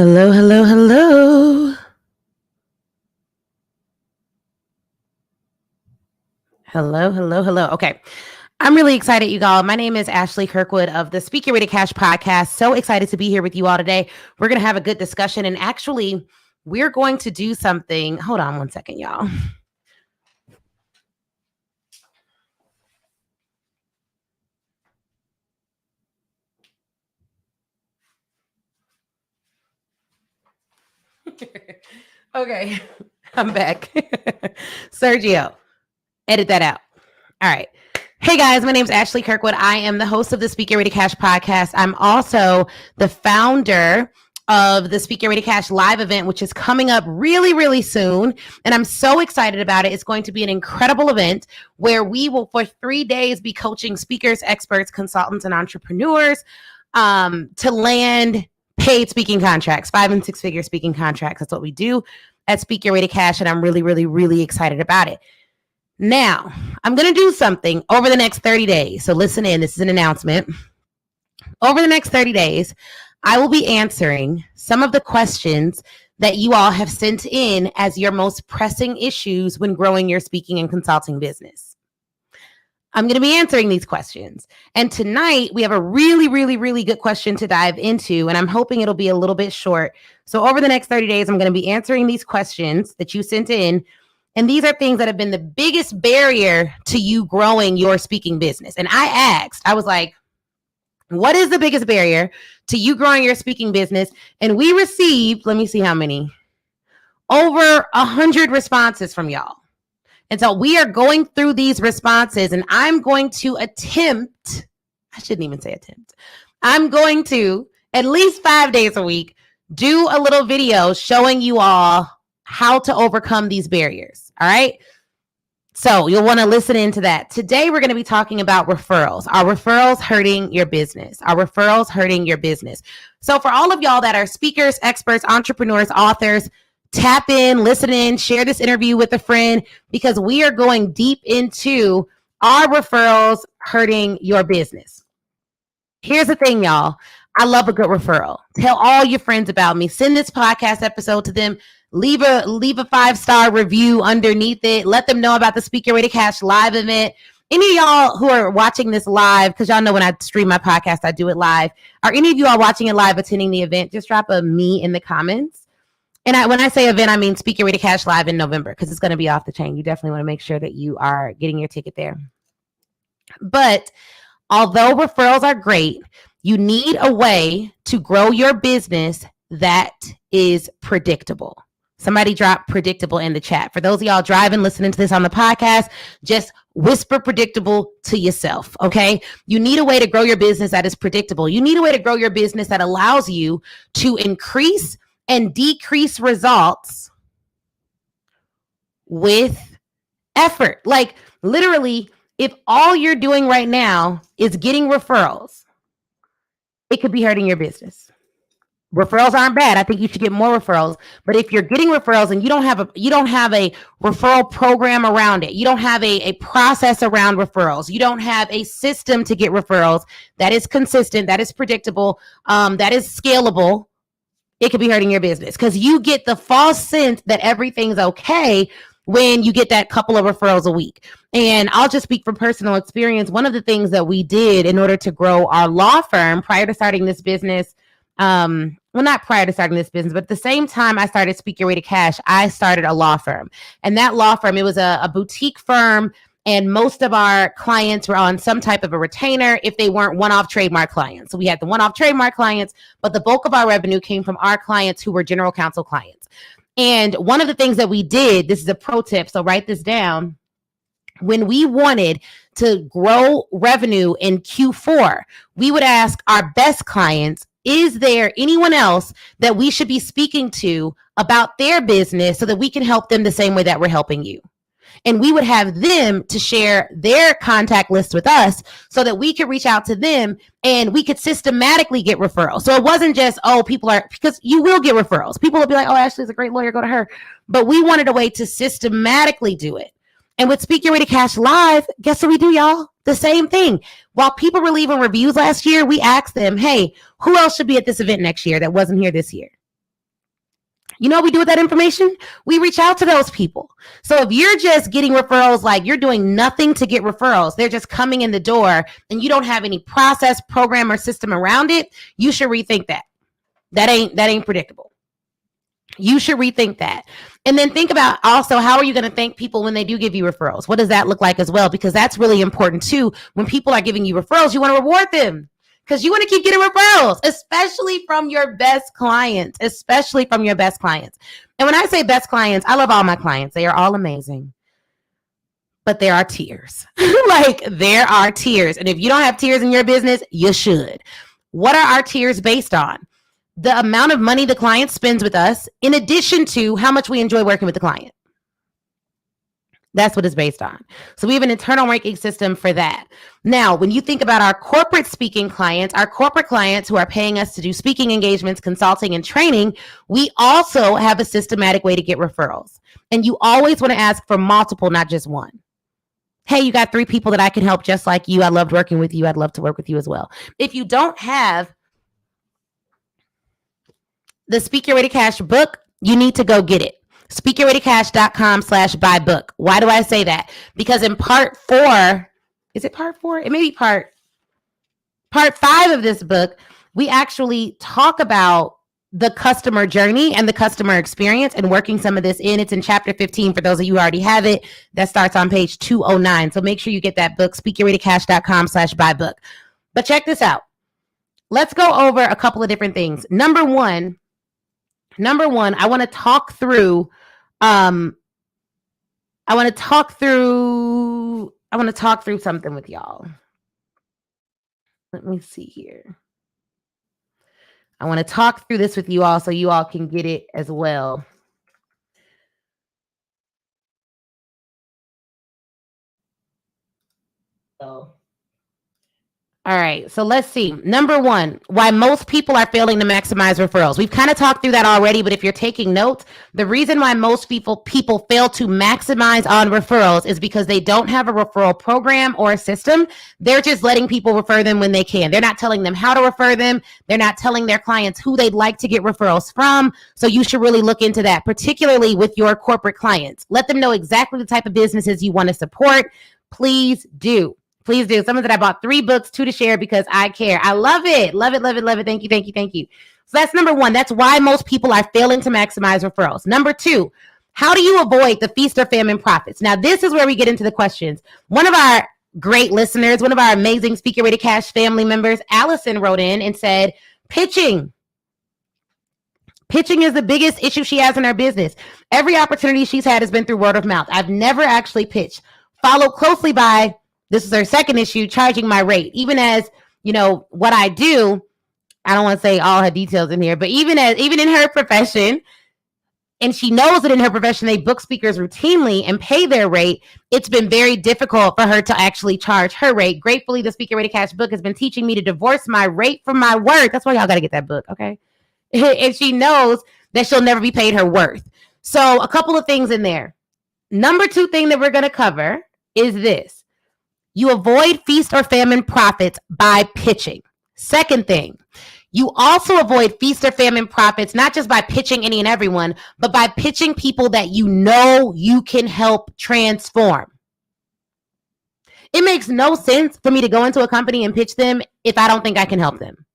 Hello, hello, hello. Hello, hello, hello. Okay. I'm really excited, you all. My name is Ashley Kirkwood of the Speak Your Way to Cash podcast. So excited to be here with you all today. We're going to have a good discussion. And actually, we're going to do something. Hold on one second, y'all. Okay. I'm back. Sergio, edit that out. All right. Hey guys, my name is Ashley Kirkwood. I am the host of the Speak Your Way to Cash podcast. I'm also the founder of the Speak Your Way to Cash live event, which is coming up really, really soon. And I'm so excited about it. It's going to be an incredible event where we will, for 3 days, be coaching speakers, experts, consultants, and entrepreneurs to land paid speaking contracts, 5 and 6 figure speaking contracts. That's what we do at Speak Your Way to Cash. And I'm really, really, really excited about it. Now, I'm going to do something over the next 30 days. So listen in. This is an announcement. Over the next 30 days, I will be answering some of the questions that you all have sent in as your most pressing issues when growing your speaking and consulting business. I'm going to be answering these questions. And tonight, we have a really, really, really good question to dive into. And I'm hoping it'll be a little bit short. So over the next 30 days, I'm going to be answering these questions that you sent in. And these are things that have been the biggest barrier to you growing your speaking business. And I was like, what is the biggest barrier to you growing your speaking business? And we received, let me see how many, over 100 responses from y'all. And so we are going through these responses and I'm going to attempt, I shouldn't even say attempt. I'm going to, at least 5 days a week, do a little video showing you all how to overcome these barriers. All right. So you'll want to listen into that. Today, we're going to be talking about referrals. Are referrals hurting your business? Are referrals hurting your business? So for all of y'all that are speakers, experts, entrepreneurs, authors, tap in, listen in, share this interview with a friend, because we are going deep into are referrals hurting your business? Here's the thing, y'all. I love a good referral. Tell all your friends about me. Send this podcast episode to them. Leave a 5-star review underneath it. Let them know about the Speak Your Way to Cash live event. Any of y'all who are watching this live, because y'all know when I stream my podcast, I do it live. Are any of you all watching it live, attending the event? Just drop a me in the comments. And when I say event, I mean Speak Your Way to Cash live in November, because it's going to be off the chain. You definitely want to make sure that you are getting your ticket there. But although referrals are great, you need a way to grow your business that is predictable. Somebody drop predictable in the chat. For those of y'all driving, listening to this on the podcast, just whisper predictable to yourself, okay? You need a way to grow your business that is predictable. You need a way to grow your business that allows you to increase and decrease results with effort. Like literally, if all you're doing right now is getting referrals, it could be hurting your business. Referrals aren't bad. I think you should get more referrals. But if you're getting referrals and you don't have a referral program around it, you don't have a process around referrals, you don't have a system to get referrals that is consistent, that is predictable, that is scalable, it could be hurting your business, because you get the false sense that everything's okay when you get that couple of referrals a week. And I'll just speak from personal experience. One of the things that we did in order to grow our law firm prior to starting this business, well, not prior to starting this business, but at the same time I started Speak Your Way to Cash, I started a law firm. And that law firm, it was a boutique firm, and most of our clients were on some type of a retainer if they weren't one-off trademark clients. So we had the one-off trademark clients, but the bulk of our revenue came from our clients who were general counsel clients. And one of the things that we did, this is a pro tip, so write this down. When we wanted to grow revenue in Q4, we would ask our best clients, is there anyone else that we should be speaking to about their business so that we can help them the same way that we're helping you? And we would have them to share their contact list with us so that we could reach out to them and we could systematically get referrals. So it wasn't just, because you will get referrals. People will be like, oh, Ashley's a great lawyer, go to her. But we wanted a way to systematically do it. And with Speak Your Way to Cash Live, guess what we do, y'all? The same thing. While people were leaving reviews last year, we asked them, hey, who else should be at this event next year that wasn't here this year? You know what we do with that information? We reach out to those people. So if you're just getting referrals, like you're doing nothing to get referrals, they're just coming in the door and you don't have any process, program, or system around it, you should rethink that. That ain't predictable. You should rethink that. And then think about also, how are you going to thank people when they do give you referrals? What does that look like as well? Because that's really important too. When people are giving you referrals, you want to reward them because you want to keep getting referrals, especially from your best clients, And when I say best clients, I love all my clients. They are all amazing. But there are tiers. Like there are tiers. And if you don't have tiers in your business, you should. What are our tiers based on? The amount of money the client spends with us, in addition to how much we enjoy working with the client. That's what it's based on. So we have an internal ranking system for that. Now, when you think about our corporate speaking clients, our corporate clients who are paying us to do speaking engagements, consulting, and training, we also have a systematic way to get referrals. And you always want to ask for multiple, not just one. Hey, you got 3 people that I can help just like you. I loved working with you. I'd love to work with you as well. If you don't have the Speak Your Way to Cash book, you need to go get it. SpeakYourWayToCash.com/buy book. Why do I say that? Because in part 4, is it part 4? It may be part 5 of this book, we actually talk about the customer journey and the customer experience and working some of this in. It's in chapter 15 for those of you who already have it. That starts on page 209. So make sure you get that book, SpeakYourWayToCash.com/buy book. But check this out. Let's go over a couple of different things. Number one, I want to talk through something with y'all. Let me see here. I want to talk through this with you all so you all can get it as well. All right, so let's see. Number one, why most people are failing to maximize referrals. We've kind of talked through that already, but if you're taking notes, the reason why most people fail to maximize on referrals is because they don't have a referral program or a system. They're just letting people refer them when they can. They're not telling them how to refer them. They're not telling their clients who they'd like to get referrals from. So you should really look into that, particularly with your corporate clients. Let them know exactly the type of businesses you want to support. Please do. Please do. Someone said I bought 3 books, 2 to share because I care. I love it. Love it, love it, love it. Thank you, thank you, thank you. So that's number one. That's why most people are failing to maximize referrals. Number 2, how do you avoid the feast or famine profits? Now, this is where we get into the questions. One of our great listeners, one of our amazing Speak Your Way to Cash family members, Allison, wrote in and said, pitching. Pitching is the biggest issue she has in her business. Every opportunity she's had has been through word of mouth. I've never actually pitched. Followed closely by, this is her second issue, charging my rate. Even as, you know, what I do, I don't want to say all her details in here, but even in her profession, and she knows that in her profession, they book speakers routinely and pay their rate, it's been very difficult for her to actually charge her rate. Gratefully, the Speak Your Way to Cash book has been teaching me to divorce my rate from my worth. That's why y'all got to get that book, okay? And she knows that she'll never be paid her worth. So a couple of things in there. Number 2 thing that we're going to cover is this. You avoid feast or famine profits by pitching. Second thing, you also avoid feast or famine profits, not just by pitching any and everyone, but by pitching people that you know you can help transform. It makes no sense for me to go into a company and pitch them if I don't think I can help them.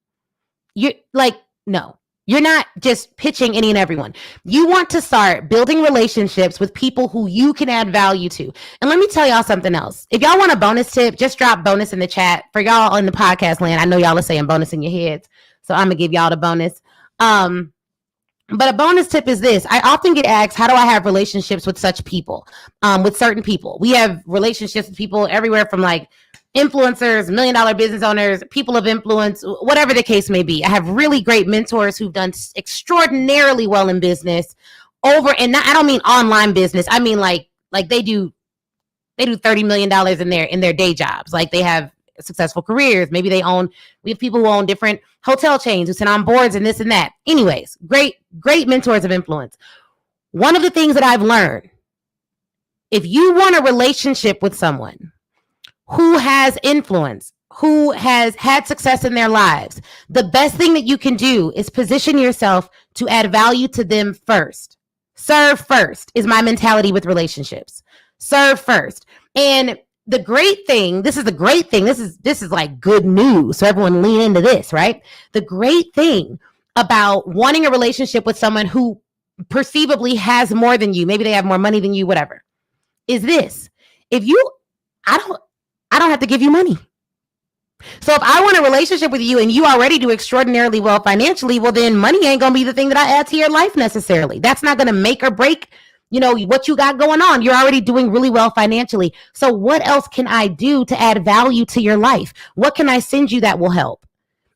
No. You're not just pitching any and everyone. You want to start building relationships with people who you can add value to. And let me tell y'all something else. If y'all want a bonus tip, just drop bonus in the chat. For y'all in the podcast land, I know y'all are saying bonus in your heads, so I'm going to give y'all the bonus. But a bonus tip is this. I often get asked, how do I have relationships with such people, with certain people? We have relationships with people everywhere from like influencers, $1 million business owners, people of influence, whatever the case may be. I have really great mentors who've done extraordinarily well in business I don't mean online business. I mean like they do $30 million in their day jobs. Like they have successful careers. Maybe we have people who own different hotel chains who sit on boards and this and that. Anyways, great mentors of influence. One of the things that I've learned, if you want a relationship with someone who has influence, who has had success in their lives, the best thing that you can do is position yourself to add value to them first. Serve first is my mentality with relationships. Serve first. And the great thing, this is the great thing. This is like good news. So everyone lean into this, right? The great thing about wanting a relationship with someone who perceivably has more than you, maybe they have more money than you, whatever, is this. I don't have to give you money. So if I want a relationship with you and you already do extraordinarily well financially, well, then money ain't going to be the thing that I add to your life necessarily. That's not going to make or break, what you got going on. You're already doing really well financially. So what else can I do to add value to your life? What can I send you that will help?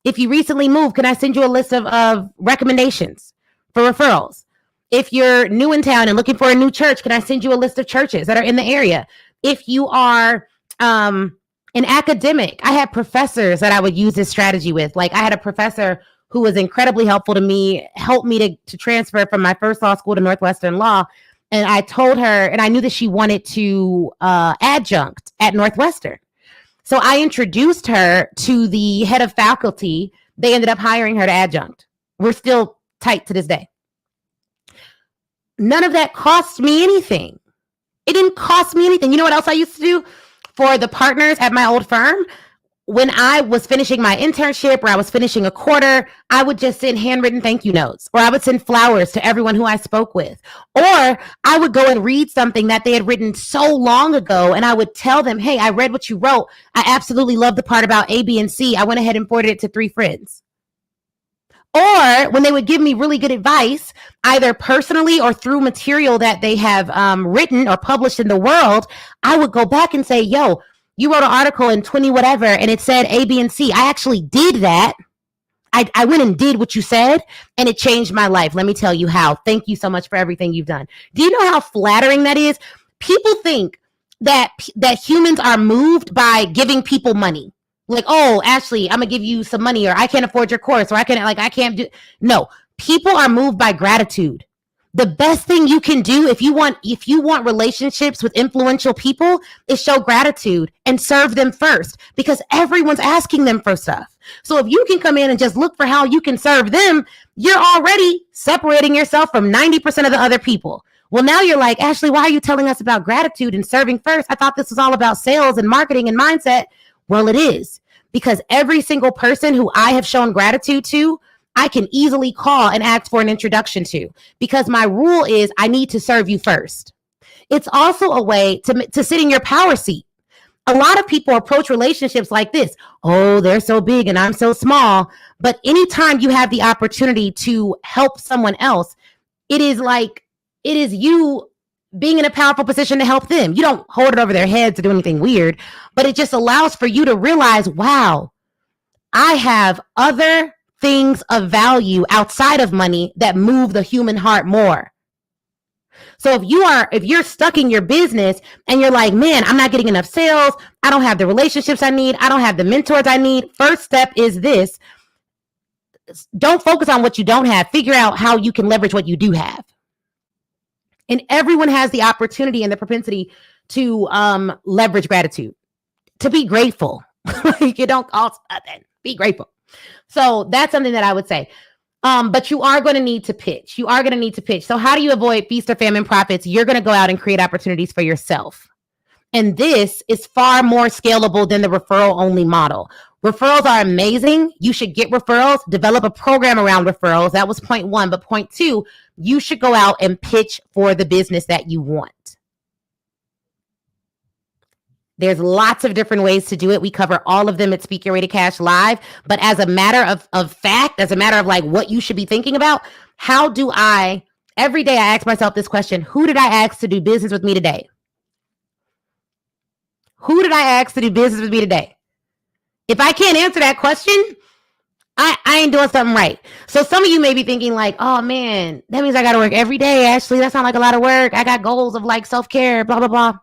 If you recently moved, can I send you a list of recommendations for referrals? If you're new in town and looking for a new church, can I send you a list of churches that are in the area? If you are an academic, I had professors that I would use this strategy with. Like I had a professor who was incredibly helpful to me, helped me to transfer from my first law school to Northwestern Law. And I told her, and I knew that she wanted to adjunct at Northwestern. So I introduced her to the head of faculty. They ended up hiring her to adjunct. We're still tight to this day. None of that cost me anything. It didn't cost me anything. You know what else I used to do for the partners at my old firm? When I was finishing my internship or I was finishing a quarter, I would just send handwritten thank you notes, or I would send flowers to everyone who I spoke with. Or I would go and read something that they had written so long ago, and I would tell them, hey, I read what you wrote. I absolutely love the part about A, B, and C. I went ahead and forwarded it to 3 friends. Or when they would give me really good advice, either personally or through material that they have written or published in the world, I would go back and say, yo, you wrote an article in 20 whatever, and it said A, B, and C. I actually did that. I went and did what you said, and it changed my life. Let me tell you how. Thank you so much for everything you've done. Do you know how flattering that is? People think that humans are moved by giving people money. Like, oh, Ashley, I'm gonna give you some money, or I can't afford your course, or I can't do. No, people are moved by gratitude. The best thing you can do if you want relationships with influential people is show gratitude and serve them first, because everyone's asking them for stuff. So if you can come in and just look for how you can serve them, you're already separating yourself from 90% of the other people. Well, now you're like, Ashley, why are you telling us about gratitude and serving first? I thought this was all about sales and marketing and mindset. Well, it is, because every single person who I have shown gratitude to, I can easily call and ask for an introduction to, because my rule is I need to serve you first. It's also a way to sit in your power seat. A lot of people approach relationships like this. Oh, they're so big and I'm so small. But anytime you have the opportunity to help someone else, it is you being in a powerful position to help them. You don't hold it over their heads or do anything weird, but it just allows for you to realize, wow, I have other things of value outside of money that move the human heart more. So if you're stuck in your business and you're like, man, I'm not getting enough sales, I don't have the relationships I need, I don't have the mentors I need. First step is this. Don't focus on what you don't have. Figure out how you can leverage what you do have. And everyone has the opportunity and the propensity to leverage gratitude, to be grateful. Like, it don't cost nothing. Be grateful. So that's something that I would say. But you are going to need to pitch. So how do you avoid feast or famine profits? You're going to go out and create opportunities for yourself. And this is far more scalable than the referral only model. Referrals are amazing. You should get referrals, develop a program around referrals. That was point 1. But point 2, you should go out and pitch for the business that you want. There's lots of different ways to do it. We cover all of them at Speak Your Way to Cash Live. But as a matter of fact, as a matter of like what you should be thinking about, every day I ask myself this question: who did I ask to do business with me today? Who did I ask to do business with me today? If I can't answer that question, I ain't doing something right. So some of you may be thinking like, oh man, that means I got to work every day, Ashley. That sounds like a lot of work. I got goals of like self-care, blah, blah, blah.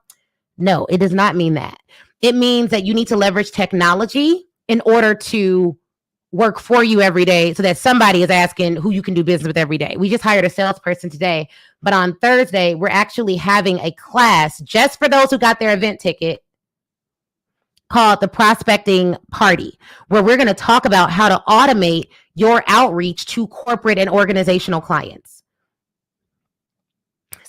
No, it does not mean that. It means that you need to leverage technology in order to work for you every day, so that somebody is asking who you can do business with every day. We just hired a salesperson today, but on Thursday, we're actually having a class just for those who got their event ticket called the Prospecting Party, where we're going to talk about how to automate your outreach to corporate and organizational clients.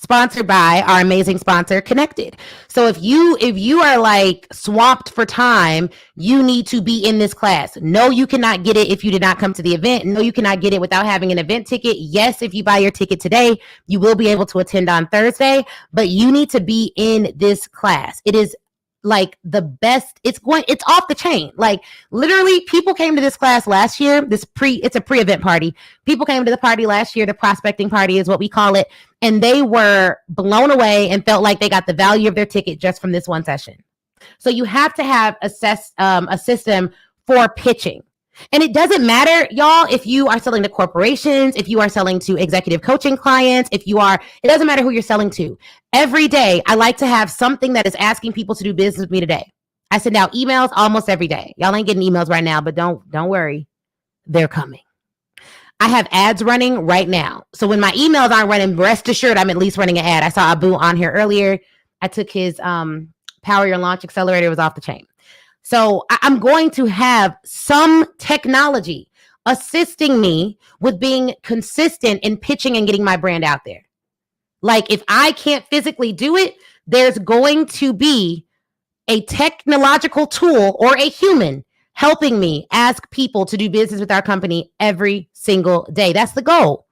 Sponsored by our amazing sponsor, Connected. So if you are like swamped for time, you need to be in this class. No, you cannot get it if you did not come to the event. No, you cannot get it without having an event ticket. Yes, if you buy your ticket today, you will be able to attend on Thursday, but you need to be in this class. It is like the best. It's off the chain. Like literally people came to this class last year. It's a pre-event party. People came to the party last year. The prospecting party is what we call it. And they were blown away and felt like they got the value of their ticket just from this one session. So you have to have a system for pitching. And it doesn't matter, y'all, if you are selling to corporations, if you are selling to executive coaching clients, it doesn't matter who you're selling to. Every day, I like to have something that is asking people to do business with me today. I send out emails almost every day. Y'all ain't getting emails right now, but don't worry. They're coming. I have ads running right now. So when my emails aren't running, rest assured I'm at least running an ad. I saw Abu on here earlier. I took his Power Your Launch Accelerator. It was off the chain. So I'm going to have some technology assisting me with being consistent in pitching and getting my brand out there. Like if I can't physically do it, there's going to be a technological tool or a human helping me ask people to do business with our company every single day. That's the goal.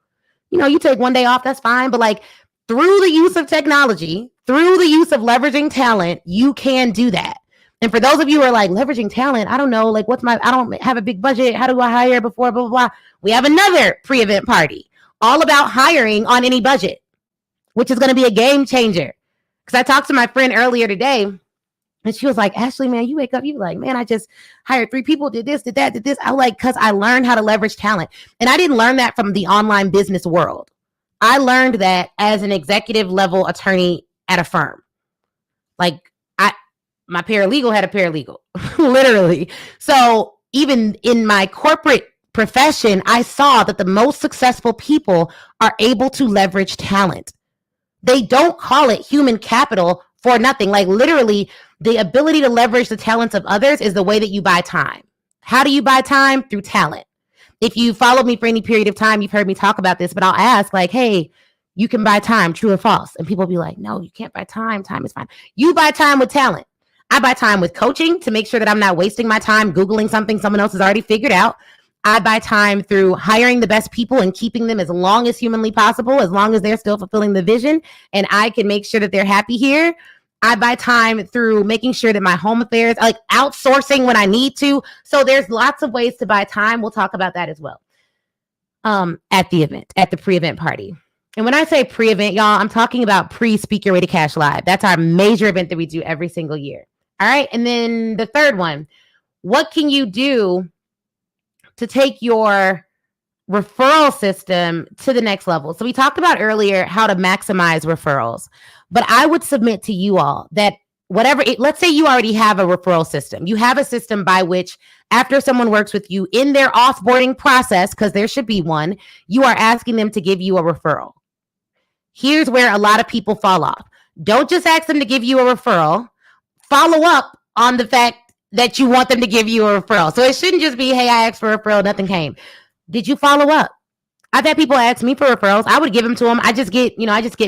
You take one day off, that's fine. But like through the use of technology, through the use of leveraging talent, you can do that. And for those of you who are like leveraging talent, I don't know, like I don't have a big budget. How do I hire before blah, blah, blah. We have another pre-event party all about hiring on any budget, which is going to be a game changer. Because I talked to my friend earlier today and she was like, Ashley, man, you wake up, you like, man, I just hired 3 people, did this, did that, did this. I like, because I learned how to leverage talent. And I didn't learn that from the online business world. I learned that as an executive level attorney at a firm. Like my paralegal had a paralegal, literally. So even in my corporate profession, I saw that the most successful people are able to leverage talent. They don't call it human capital for nothing. Like literally, the ability to leverage the talents of others is the way that you buy time. How do you buy time? Through talent. If you followed me for any period of time, you've heard me talk about this, but I'll ask like, hey, you can buy time, true or false? And people will be like, no, you can't buy time. Time is fine. You buy time with talent. I buy time with coaching to make sure that I'm not wasting my time Googling something someone else has already figured out. I buy time through hiring the best people and keeping them as long as humanly possible, as long as they're still fulfilling the vision and I can make sure that they're happy here. I buy time through making sure that my home affairs, like outsourcing when I need to. So there's lots of ways to buy time. We'll talk about that as well at the event, at the pre-event party. And when I say pre-event, y'all, I'm talking about pre-Speak Your Way to Cash Live. That's our major event that we do every single year. All right. And then the third one, what can you do to take your referral system to the next level? So we talked about earlier how to maximize referrals, but I would submit to you all that let's say you already have a referral system. You have a system by which after someone works with you in their offboarding process, because there should be one, you are asking them to give you a referral. Here's where a lot of people fall off. Don't just ask them to give you a referral. Follow up on the fact that you want them to give you a referral. So it shouldn't just be, hey, I asked for a referral, nothing came. Did you follow up? I've had people ask me for referrals. I would give them to them. I just get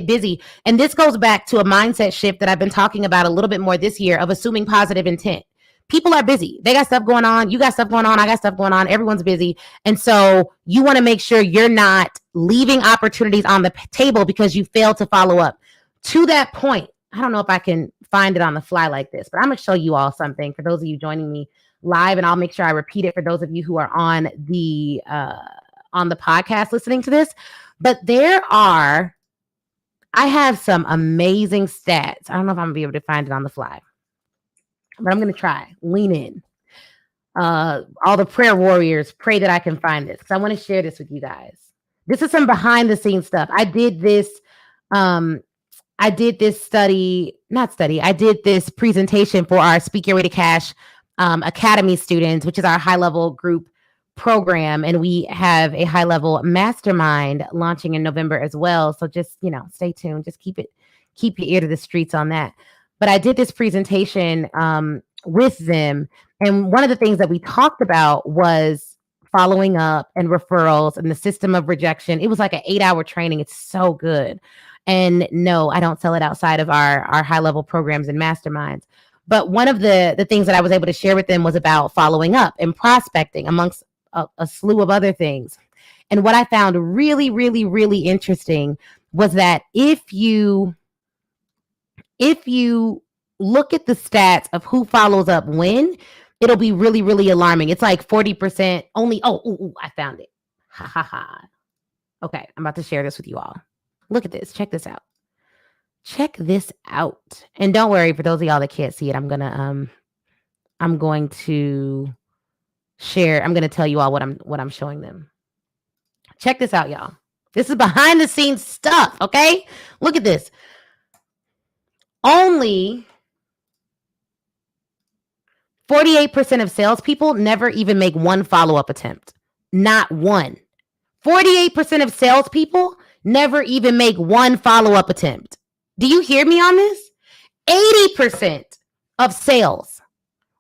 busy. And this goes back to a mindset shift that I've been talking about a little bit more this year of assuming positive intent. People are busy. They got stuff going on. You got stuff going on. I got stuff going on. Everyone's busy. And so you want to make sure you're not leaving opportunities on the table because you failed to follow up. To that point, I don't know if I can find it on the fly like this, but I'm going to show you all something for those of you joining me live, and I'll make sure I repeat it for those of you who are on the podcast listening to this. But I have some amazing stats. I don't know if I'm going to be able to find it on the fly, but I'm going to try. Lean in. All the prayer warriors, pray that I can find this because I want to share this with you guys. This is some behind the scenes stuff. I did this presentation for our Speak Your Way to Cash Academy students, which is our high level group program. And we have a high level mastermind launching in November as well. So just, stay tuned. Just keep your ear to the streets on that. But I did this presentation with them. And one of the things that we talked about was following up and referrals and the system of rejection. It was like an 8-hour training. It's so good. And no, I don't sell it outside of our high level programs and masterminds. But one of the things that I was able to share with them was about following up and prospecting, amongst a slew of other things. And what I found really, really, really interesting was that if you look at the stats of who follows up when, it'll be really, really alarming. It's like 40% only. Oh, I found it. Ha ha ha. Okay, I'm about to share this with you all. Look at this. Check this out. Check this out. And don't worry, for those of y'all that can't see it, I'm going to share. I'm going to tell you all what I'm showing them. Check this out, y'all. This is behind the scenes stuff, okay? Look at this. Only 48% of salespeople never even make one follow-up attempt. Not one. 48% of salespeople never even make one follow-up attempt. Do you hear me on this? 80% of sales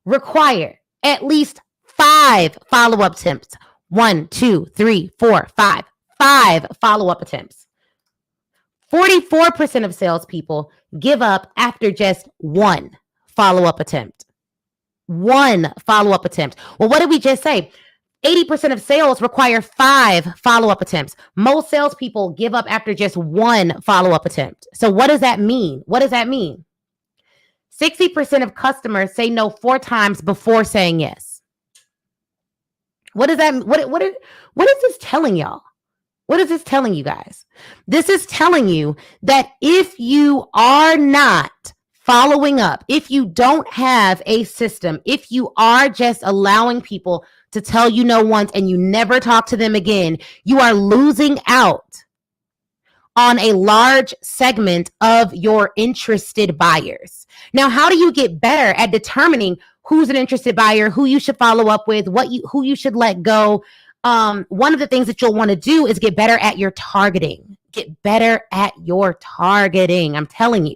require at least 5 follow-up attempts. 1, 2, 3, 4, 5. 5 follow-up attempts. 44% of salespeople give up after just 1 follow-up attempt. 1 follow-up attempt. Well, what did we just say? 80% of sales require 5 follow-up attempts. Most salespeople give up after just 1 follow-up attempt. So what does that mean? What does that mean? 60% of customers say no 4 times before saying yes. What does that? What is this telling y'all? What is this telling you guys? This is telling you that if you are not following up, if you don't have a system, if you are just allowing people to tell you no once and you never talk to them again, you are losing out on a large segment of your interested buyers. Now, how do you get better at determining who's an interested buyer, who you should follow up with, who you should let go? One of the things that you'll want to do is get better at your targeting. Get better at your targeting. I'm telling you.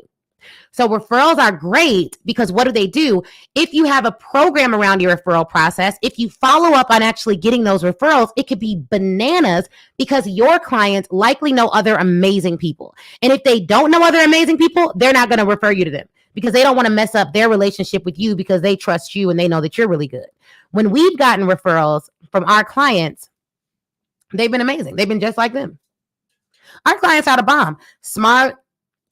So referrals are great because what do? If you have a program around your referral process, if you follow up on actually getting those referrals, it could be bananas because your clients likely know other amazing people. And if they don't know other amazing people, they're not going to refer you to them because they don't want to mess up their relationship with you because they trust you and they know that you're really good. When we've gotten referrals from our clients, they've been amazing. They've been just like them. Our clients are the bomb. Smart,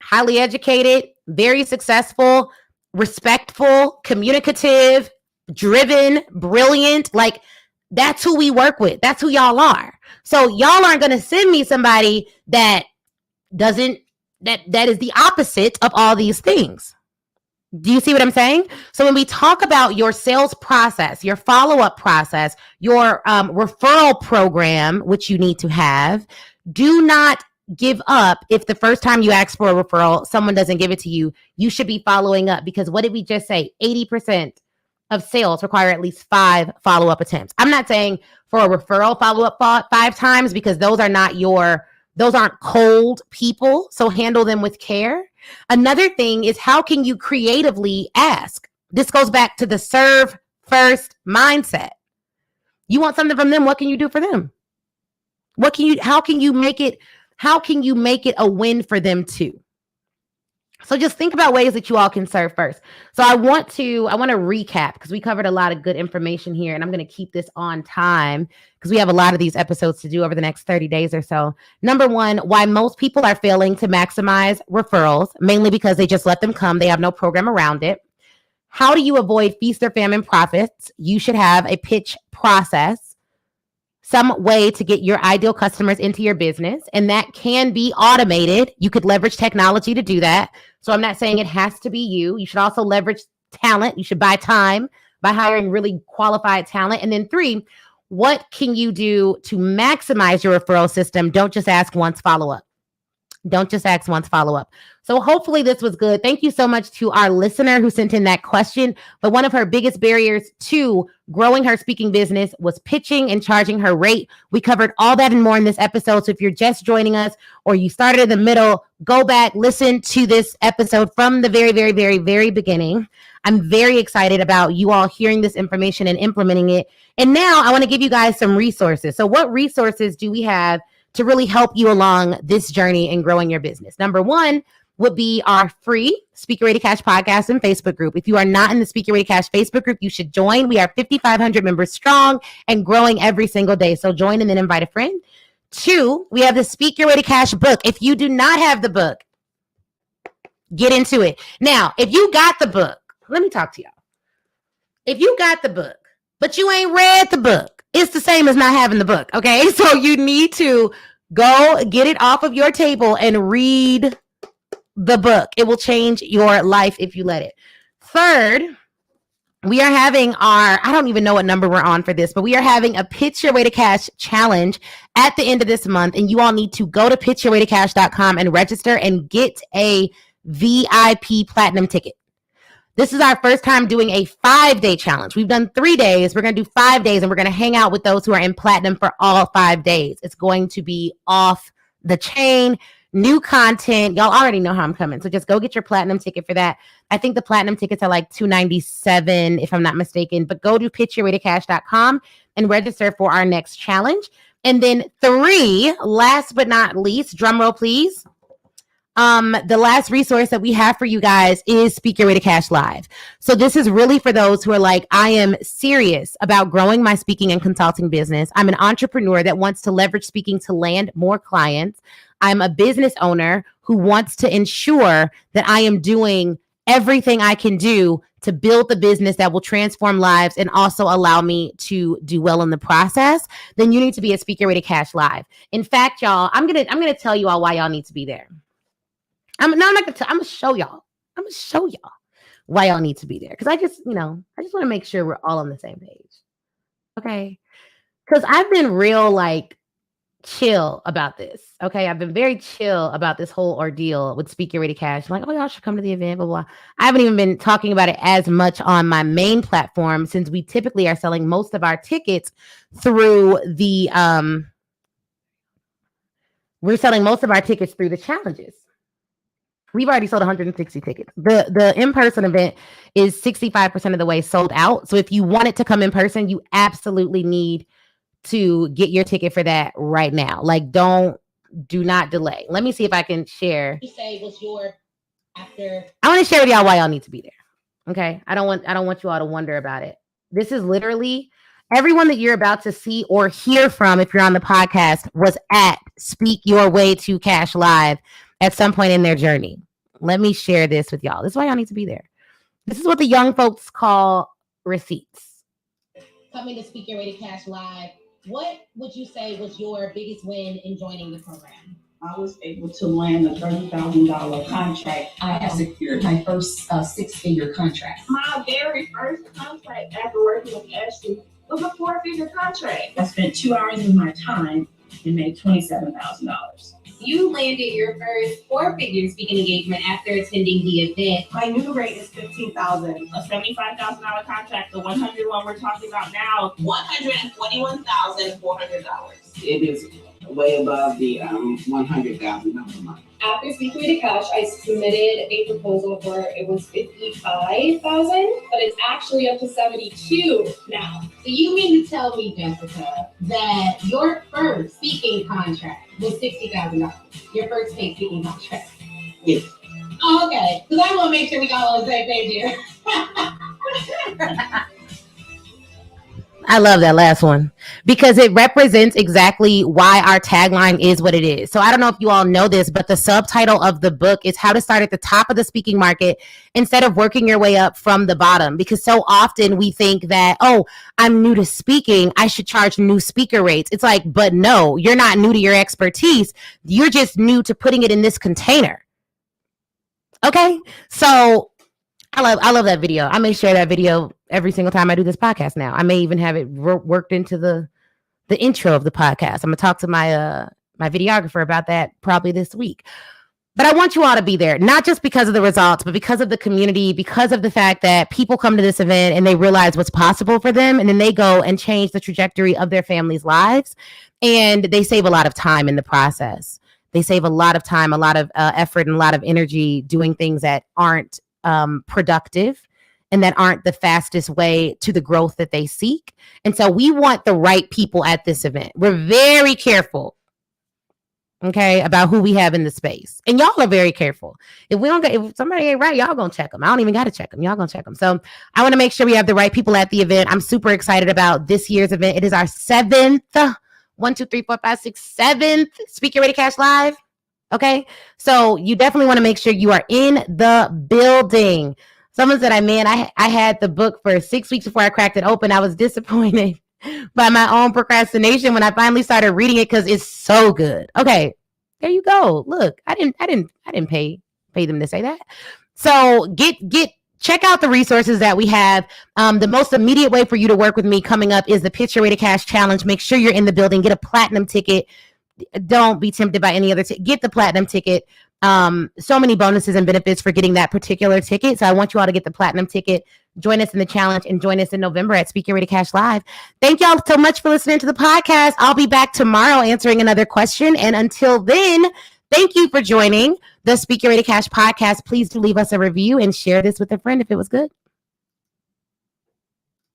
highly educated, very successful, respectful, communicative, driven, brilliant. Like, that's who we work with. That's who y'all are. So y'all aren't going to send me somebody that is the opposite of all these things. Do you see what I'm saying? So when we talk about your sales process, your follow-up process, your referral program, which you need to have, do not give up if the first time you ask for a referral, someone doesn't give it to you. You should be following up because what did we just say? 80% of sales require at least 5 follow-up attempts. I'm not saying for a referral follow-up 5 times because those aren't cold people. So handle them with care. Another thing is how can you creatively ask? This goes back to the serve first mindset. You want something from them. What can you do for them? How can you make it a win for them too? So just think about ways that you all can serve first. So I want to recap because we covered a lot of good information here and I'm going to keep this on time because we have a lot of these episodes to do over the next 30 days or so. Number 1, why most people are failing to maximize referrals, mainly because they just let them come. They have no program around it. How do you avoid feast or famine profits? You should have a pitch process, some way to get your ideal customers into your business, and that can be automated. You could leverage technology to do that. So I'm not saying it has to be you. You should also leverage talent. You should buy time by hiring really qualified talent. And then 3, what can you do to maximize your referral system? Don't just ask once, follow up. Don't just ask once, follow up. So hopefully this was good. Thank you so much to our listener who sent in that question. But one of her biggest barriers to growing her speaking business was pitching and charging her rate. We covered all that and more in this episode. So if you're just joining us or you started in the middle, go back, listen to this episode from the very, very, very, very beginning. I'm very excited about you all hearing this information and implementing it. And now I want to give you guys some resources. So what resources do we have to really help you along this journey in growing your business? Number one would be our free Speak Your Way to Cash podcast and Facebook group. If you are not in the Speak Your Way to Cash Facebook group, you should join. We are 5,500 members strong and growing every single day. So join and then invite a friend. Two, we have the Speak Your Way to Cash book. If you do not have the book, get into it. Now, if you got the book, let me talk to y'all. If you got the book, but you ain't read the book, it's the same as not having the book, okay? So you need to go get it off of your table and read the book. It will change your life if you let it. Third, we are having I don't even know what number we're on for this, but we are having a Pitch Your Way to Cash challenge at the end of this month. And you all need to go to pitchyourwaytocash.com and register and get a VIP platinum ticket. This is our first time doing a 5-day challenge. We've done 3 days. We're going to do 5 days, and we're going to hang out with those who are in platinum for all 5 days. It's going to be off the chain, new content. Y'all already know how I'm coming. So just go get your platinum ticket for that. I think the platinum tickets are like $297, if I'm not mistaken. But go to pitchyourwaytocash.com and register for our next challenge. And then 3, last but not least, drum roll, please. The last resource that we have for you guys is Speak Your Way to Cash Live. So this is really for those who are like, I am serious about growing my speaking and consulting business. I'm an entrepreneur that wants to leverage speaking to land more clients. I'm a business owner who wants to ensure that I am doing everything I can do to build the business that will transform lives and also allow me to do well in the process. Then you need to be at Speak Your Way to Cash Live. In fact, y'all, I'm gonna tell you all why y'all need to be there. I'm gonna show y'all. I'm gonna show y'all why y'all need to be there. Because I just want to make sure we're all on the same page. Okay. Because I've been real like chill about this. Okay. I've been very chill about this whole ordeal with Speak Your Way to Cash. I'm like, oh, y'all should come to the event, blah, blah. I haven't even been talking about it as much on my main platform since we typically are selling most of our tickets through the we're selling most of our tickets through the challenges. We've already sold 160 tickets. The in-person event is 65% of the way sold out. So if you wanted to come in person, you absolutely need to get your ticket for that right now. Like, do not delay. Let me see if I can share. I want to share with y'all why y'all need to be there. Okay. I don't want you all to wonder about it. This is literally everyone that you're about to see or hear from if you're on the podcast was at Speak Your Way to Cash Live at some point in their journey. Let me share this with y'all. This is why y'all need to be there. This is what the young folks call receipts. Coming to Speak Your Way to Cash Live, what would you say was your biggest win in joining the program? I was able to land a $30,000 contract. I have secured my first 6-figure contract. My very first contract after working with Ashley was a 4-figure contract. I spent 2 hours of my time and made $27,000. You landed your first 4-figure speaking engagement after attending the event. My new rate is $15,000. A $75,000 contract, the 101 we're talking about now, $121,400. It is way above the $100,000 number. After speaking to Cash, I submitted a proposal for it was $55,000, but it's actually up to $72,000 now. So you mean to tell me, Jessica, that your first speaking contract was $60,000? Your first paid speaking contract? Yes. Oh, okay. Because I want to make sure we got all the same page here. I love that last one because it represents exactly why our tagline is what it is. So I don't know if you all know this, but the subtitle of the book is how to start at the top of the speaking market instead of working your way up from the bottom. Because so often we think that, oh, I'm new to speaking, I should charge new speaker rates. It's like, but no, you're not new to your expertise. You're just new to putting it in this container. Okay. So I love that video. I may share that video every single time I do this podcast now. I may even have it worked into the intro of the podcast. I'm gonna talk to my my videographer about that probably this week. But I want you all to be there, not just because of the results, but because of the community, because of the fact that people come to this event and they realize what's possible for them. And then they go and change the trajectory of their families' lives. And they save a lot of time in the process. They save a lot of time, a lot of effort, and a lot of energy doing things that aren't productive and that aren't the fastest way to the growth that they seek. And so we want the right people at this event. We're very careful, okay, about who we have in the space. And y'all are very careful. If somebody ain't right, y'all gonna check them. I don't even got to check them. Y'all gonna check them. So I want to make sure we have the right people at the event. I'm super excited about this year's event. It is our 7th, 7th Speak Your Ready Cash Live. Okay. So you definitely want to make sure you are in the building. Someone said, I had the book for 6 weeks before I cracked it open. I was disappointed by my own procrastination when I finally started reading it because it's so good. Okay, there you go. Look, I didn't pay them to say that. So check out the resources that we have. The most immediate way for you to work with me coming up is the Pitch Your Way to Cash Challenge. Make sure you're in the building. Get a platinum ticket. Don't be tempted by any other ticket. Get the platinum ticket. So many bonuses and benefits for getting that particular ticket. So I want you all to get the platinum ticket. Join us in the challenge and join us in November at Speak Your Way to Cash Live. Thank y'all so much for listening to the podcast. I'll be back tomorrow answering another question. And until then, thank you for joining the Speak Your Way to Cash podcast. Please do leave us a review and share this with a friend if it was good.